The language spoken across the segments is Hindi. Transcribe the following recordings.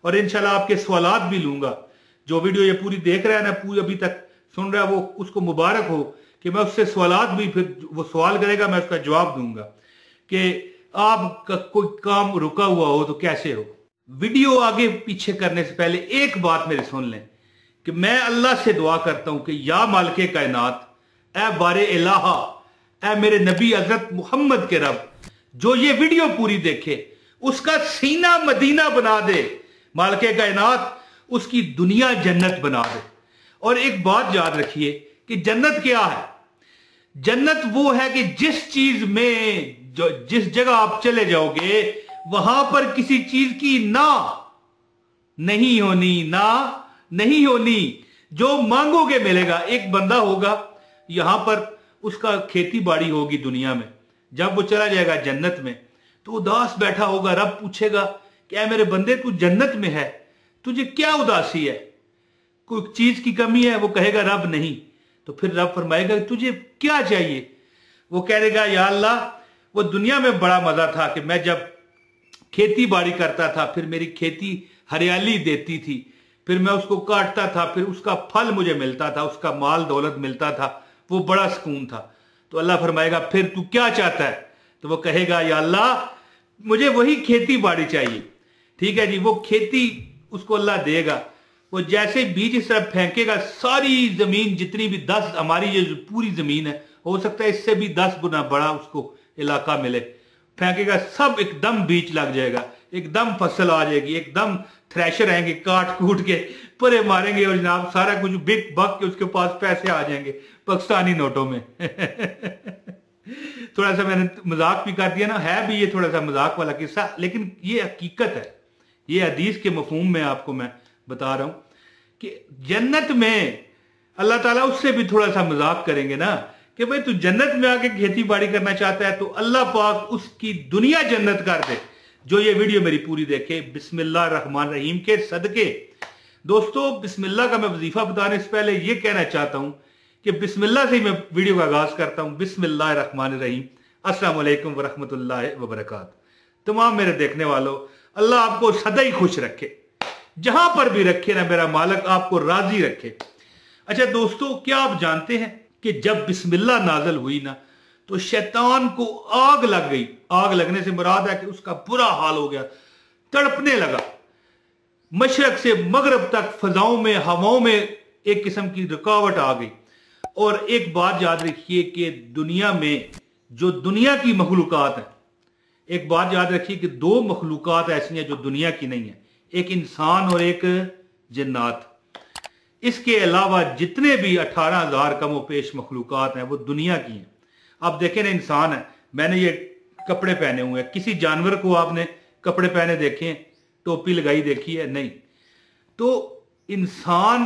और इंशाल्लाह आपके सवालात भी लूंगा। जो वीडियो ये पूरी देख रहा है ना, पूरी अभी तक सुन रहा है, वो उसको मुबारक हो कि मैं उससे सवालात भी, फिर वो सवाल करेगा मैं उसका जवाब दूंगा कि आपका कोई काम रुका हुआ हो तो कैसे हो। वीडियो आगे पीछे करने से पहले एक बात मेरी सुन लें कि मैं अल्लाह से दुआ करता हूं कि या मालिके कायनात, ए बारे इलाहा, ए मेरे नबी हजरत मोहम्मद के रब, जो ये वीडियो पूरी देखे उसका सीना मदीना बना दे। मालिके कायनात उसकी दुनिया जन्नत बना दे। और एक बात याद रखिए कि जन्नत क्या है? जन्नत वो है कि जिस चीज में, जो जिस जगह आप चले जाओगे वहां पर किसी चीज की ना नहीं होनी, ना नहीं होनी, जो मांगोगे मिलेगा। एक बंदा होगा यहां पर, उसका खेती बाड़ी होगी दुनिया में, जब वो चला जाएगा जन्नत में तो उदास बैठा होगा। रब पूछेगा क्या मेरे बंदे तू जन्नत में है, तुझे क्या उदासी है, कोई चीज की कमी है? वो कहेगा रब नहीं। तो फिर रब फरमाएगा तुझे क्या चाहिए? वो कहेगा या अल्लाह, वो दुनिया में बड़ा मजा था कि मैं जब खेती बाड़ी करता था, फिर मेरी खेती हरियाली देती थी, फिर मैं उसको काटता था, फिर उसका फल मुझे मिलता था, उसका माल दौलत मिलता था, वो बड़ा सुकून था। तो अल्लाह फरमाएगा फिर तू क्या चाहता है? तो वो कहेगा या अल्लाह, मुझे वही खेती बाड़ी चाहिए। ठीक है जी, वो खेती उसको अल्लाह देगा। वो जैसे बीज इस तरफ फेंकेगा, सारी जमीन जितनी भी 10, हमारी ये पूरी जमीन है, हो सकता है इससे भी 10 गुना बड़ा उसको इलाका मिले, फेंकेगा सब एकदम बीज लग जाएगा, एकदम फसल आ जाएगी, एकदम थ्रेशर आएंगे काट कूट के परे मारेंगे और जनाब सारा कुछ बिक बक के उसके पास पैसे आ जाएंगे पाकिस्तानी नोटों में। थोड़ा सा मैंने मजाक भी कर दिया ना, है भी ये थोड़ा सा मजाक वाला किस्सा, लेकिन ये हकीकत है। ये हदीस के मफहूम में आपको मैं बता रहा हूं कि जन्नत में अल्लाह ताला उससे भी थोड़ा सा मजाक करेंगे ना कि भाई तू जन्नत में आके खेती बाड़ी करना चाहता है तो अल्लाह पाक उसकी दुनिया जन्नत कर दे जो ये वीडियो मेरी पूरी देखे बिस्मिल्लाह रहमान रहीम के सदके। दोस्तों, बिस्मिल्लाह का मैं वजीफा बताने से पहले ये कहना चाहता हूं कि बिस्मिल्लाह से ही मैं वीडियो का आगाज करता हूं। बिस्मिल्लाह रहमान रहीम। अस्सलाम वालेकुम वरहमतुल्लाहि वबरकातुहू। तमाम मेरे देखने वालों, अल्लाह आपको सदा ही खुश रखे, जहां पर भी रखे ना मेरा मालिक आपको राजी रखे। अच्छा दोस्तों, क्या आप जानते हैं कि जब बिस्मिल्लाह नाजल हुई ना तो शैतान को आग लग गई। आग लगने से मुराद है कि उसका बुरा हाल हो गया, तड़पने लगा। मशरक से मगरब तक फजाओं में, हवाओं में एक किस्म की रुकावट आ गई। और एक बात याद रखिए कि दुनिया में जो दुनिया की मखलूकात है, एक बात याद रखिए कि 2 मखलूकात ऐसी हैं जो दुनिया की नहीं है, एक इंसान और एक जन्नात। इसके अलावा जितने भी 18,000 कमो पेश मखलूकात हैं वो दुनिया की हैं। आप देखें ना, इंसान है, मैंने ये कपड़े पहने हुए हैं, किसी जानवर को आपने कपड़े पहने देखे हैं, टोपी लगाई देखी है? नहीं। तो इंसान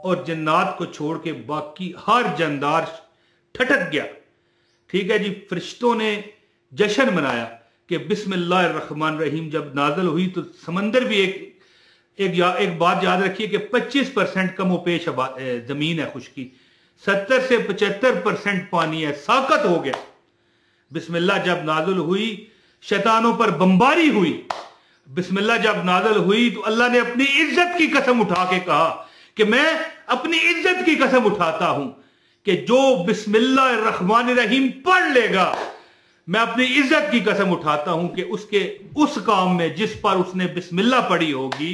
और जन्नात को छोड़ के बाकी हर जानदार ठटक गया। ठीक है जी, फरिश्तों ने जश्न मनाया कि बिस्मिल्लाहिर रहमान रहीम जब नाजल हुई तो समंदर भी एक बात याद रखिए कि 25% कमोपेश जमीन है खुश्की, 70 से 75% पानी है, साकत हो गया। बिस्मिल्लाह जब नाजुल हुई, शैतानों पर बमबारी हुई। बिस्मिल्लाह जब नाजुल हुई तो अल्लाह ने अपनी इज्जत की कसम उठा के कहा कि मैं अपनी इज्जत की कसम उठाता हूं कि जो बिस्मिल्लाह रहमान रहीम पढ़ लेगा, मैं अपनी इज्जत की कसम उठाता हूं कि उसके उस काम में जिस पर उसने बिस्मिल्लाह पढ़ी होगी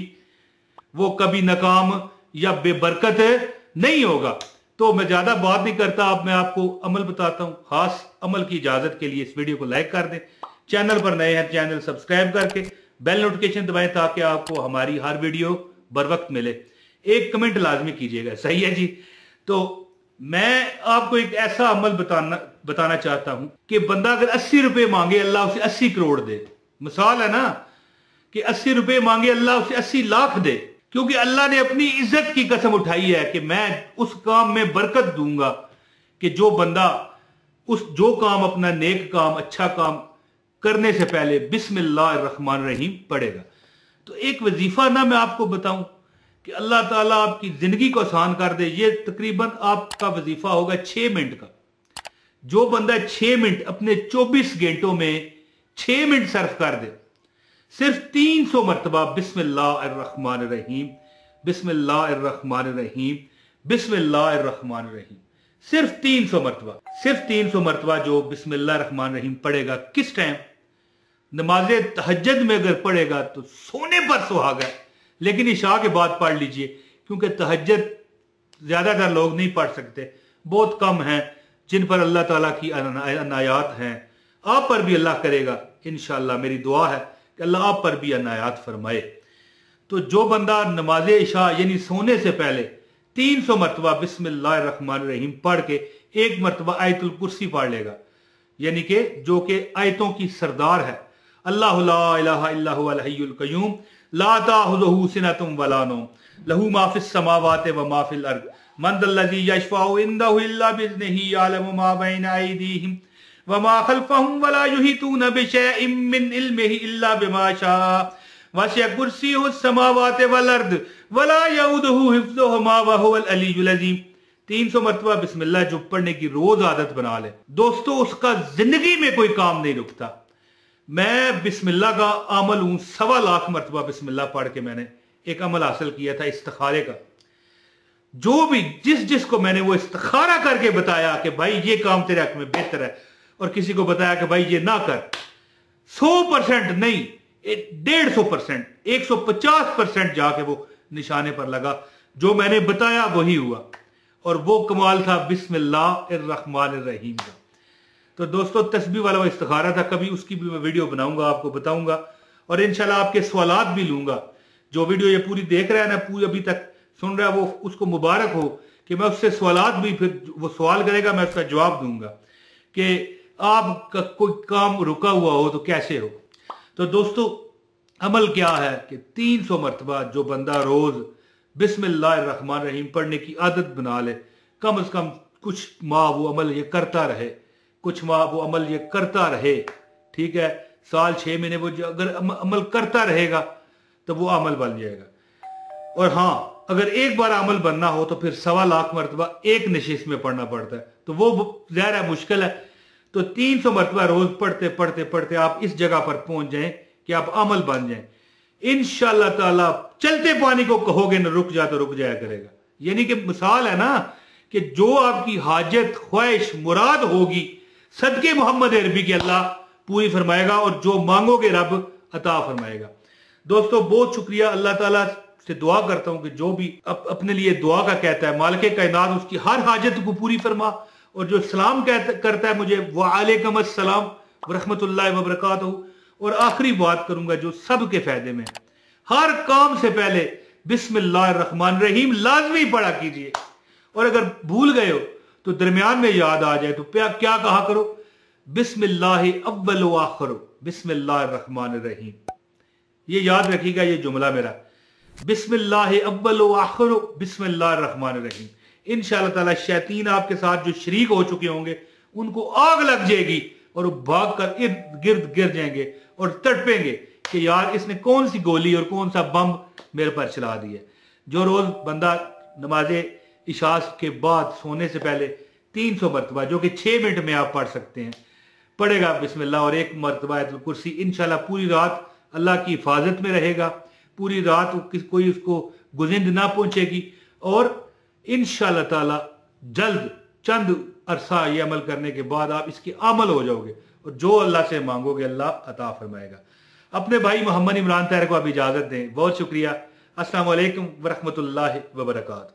वो कभी नाकाम या बेबरकत नहीं होगा। तो मैं ज्यादा बात नहीं करता, अब मैं आपको अमल बताता हूं। खास अमल की इजाजत के लिए इस वीडियो को लाइक कर दें, चैनल पर नए हैं चैनल सब्सक्राइब करके बेल नोटिफिकेशन दबाएं ताकि आपको हमारी हर वीडियो बर वक्त मिले। एक कमेंट लाजमी कीजिएगा, सही है जी। तो मैं आपको एक ऐसा अमल बताना चाहता हूं कि बंदा अगर 80 रुपए मांगे अल्लाह उसे 80 करोड़ दे। मिसाल है ना कि 80 रुपए मांगे अल्लाह उसे 80 लाख दे, क्योंकि अल्लाह ने अपनी इज्जत की कसम उठाई है कि मैं उस काम में बरकत दूंगा कि जो बंदा जो काम अपना नेक काम, अच्छा काम करने से पहले बिस्मिल्लाह रहमान रहीम पढ़ेगा। तो एक वजीफा ना मैं आपको बताऊं कि अल्लाह ताला आपकी जिंदगी को आसान कर दे। ये तकरीबन आपका वजीफा होगा 6 मिनट का। जो बंदा 6 मिनट अपने 24 घंटों में 6 मिनट सर्फ कर दे, सिर्फ 300 मरतबा बिस्मिल्लाहिर्रहमानिर्रहीम, बिस्मिल्लाहिर्रहमानिर्रहीम, बिस्मिल्लाहिर्रहमानिर्रहीम, सिर्फ 300 मरतबा, सिर्फ 300 मरतबा जो बिस्मिल्लाहिर्रहमानिर्रहीम पढ़ेगा। किस टाइम? नमाज तहज्जुद में अगर पढ़ेगा तो सोने पर सुहागा है, लेकिन इशा के बाद पढ़ लीजिए, क्योंकि तहज्जुद ज्यादातर लोग नहीं पढ़ सकते, बहुत कम हैं जिन पर अल्लाह ताला की अनायात हैं। आप पर भी अल्लाह करेगा इंशाअल्लाह। मेरी दुआ है कि अल्लाह आप पर भी अनायात फरमाए। तो जो बंदा नमाज इशा यानी सोने से पहले 300 मरतबा बिस्मिल्लाहिर्रहमानिर्रहीम पढ़ के एक मरतबा आयतुल कुर्सी पढ़ लेगा, यानी कि जो कि आयतों की सरदार है, अल्लाह ला इलाहा इल्ला हुवल हय्युल कय्यूम ला ताखुज़ुहु सिनतुम वला नौम लहू मा फिस समावाति व मा फिल अर्द मन दल्लज़ी यशफ़अउ इंदहु इल्ला बिइज़्निही यअलमु मा बैना अयदीहिम व मा खल्फ़हुम वला युहीतूना बिशैइन मिन इल्मिही इल्ला बिमा शाअ वसिअ कुर्सियुहुस समावाति वल अर्द वला यऊदुहु हिफ़्ज़ुहुमा व हुवल अलिय्युल अज़ीम। 300 मरतबा बिस्मिल्लाह जो पढ़ने की रोज आदत बना ले दोस्तों, उसका जिंदगी में कोई काम नहीं रुकता। मैं बिस्मिल्लाह का अमल हूं, 1.25 लाख मरतबा बिस्मिल्लाह पढ़ के मैंने एक अमल हासिल किया था इस्तिखारे का। जो भी जिसको मैंने वो इस्तिखारा करके बताया कि भाई ये काम तेरे हक में बेहतर है, और किसी को बताया कि भाई ये ना कर, 100% नहीं 150%, 150% जाके वो निशाने पर लगा। जो मैंने बताया वही हुआ, और वो कमाल था बिस्मिल्लाहिर्रहमानिर्रहीम का। तो दोस्तों तस्बीह वाला वो इस्तिखारा था, कभी उसकी भी मैं वीडियो बनाऊंगा, आपको बताऊंगा, और इंशाल्लाह आपके सवालात भी लूंगा। जो वीडियो ये पूरी देख रहा है ना, पूरी अभी तक सुन रहा है, वो उसको मुबारक हो कि मैं उससे सवालात भी, फिर वो सवाल करेगा मैं उसका जवाब दूंगा कि आपका कोई काम रुका हुआ हो तो कैसे हो। तो दोस्तों अमल क्या है कि 300 मरतबा जो बंदा रोज बिस्मिल्लाहिर्रहमानिर्रहीम पढ़ने की आदत बना ले, कम से कम कुछ माह वो अमल ये करता रहे, कुछ माह वो अमल ये करता रहे, ठीक है, साल 6 महीने वो अगर अमल करता रहेगा तो वो अमल बन जाएगा। और हाँ, अगर एक बार अमल बनना हो तो फिर 1.25 लाख मरतबा एक नशिश में पढ़ना पड़ता है, तो वो ज़ाहिर है मुश्किल है। तो 300 मरतबा रोज पढ़ते पढ़ते पढ़ते आप इस जगह पर पहुंच जाएं कि आप अमल बन जाएं। इंशाअल्लाह ताला चलते पानी को कहोगे ना रुक जा तो रुक जाया करेगा। यानी कि मिसाल है ना कि जो आपकी हाजत ख्वाहिश मुराद होगी सदके मोहम्मद अरबी के अल्लाह पूरी फरमाएगा, और जो मांगोगे रब अता फरमाएगा। दोस्तों बहुत शुक्रिया, अल्लाह ताला से दुआ करता हूं कि जो भी अपने लिए दुआ का कहता है, मालिक कायनात उसकी हर हाजत को पूरी फरमा। और जो सलाम करता है मुझे, वालेकुम अस्सलाम व रहमतुल्लाहि व बरकातहू। और आखिरी बात करूंगा जो सबके फायदे में, हर काम से पहले बिस्मिल्लाहिर्रहमानिर्रहीम लाजमी पढ़ा कीजिए, और अगर भूल गए हो तो दरमियान में याद आ जाए तो क्या कहा करो, बिस्मिल्लाहि अव्वल व आखिर बिस्मिल्लाहिर्रहमानिर्रहीम। ये याद रखिएगा, ये जुमला मेरा, बिस्मिल्लाहि अव्वल व आखिर बिस्मिल्लाहिर्रहमानिर्रहीम। इंशाअल्लाह ताला शैतान आपके साथ जो शरीक हो चुके होंगे उनको आग लग जाएगी और वो भाग कर इर्द गिर्द गिर जाएंगे और तड़पेंगे कि यार इसने कौन सी गोली और कौन सा बम मेरे पर चला दिया। जो रोज बंदा नमाज इशा के बाद सोने से पहले 300 मरतबा, जो कि 6 मिनट में आप पढ़ सकते हैं, पढ़ेगा बिस्मिल्लाह और एक मरतबा आयतुल कुर्सी, इंशाल्लाह पूरी रात अल्लाह की हिफाजत में रहेगा, पूरी रात कोई उसको गुजिंद ना पहुंचेगी, और इंशाअल्लाह ताला जल्द चंद अरसा ये अमल करने के बाद आप इसकी अमल हो जाओगे, और जो अल्लाह से मांगोगे अल्लाह अता फरमाएगा। अपने भाई मोहम्मद इमरान ताहिर को आप इजाजत दें। बहुत शुक्रिया। अस्सलाम वालेकुम व रहमतुल्लाहि व बरकातहू।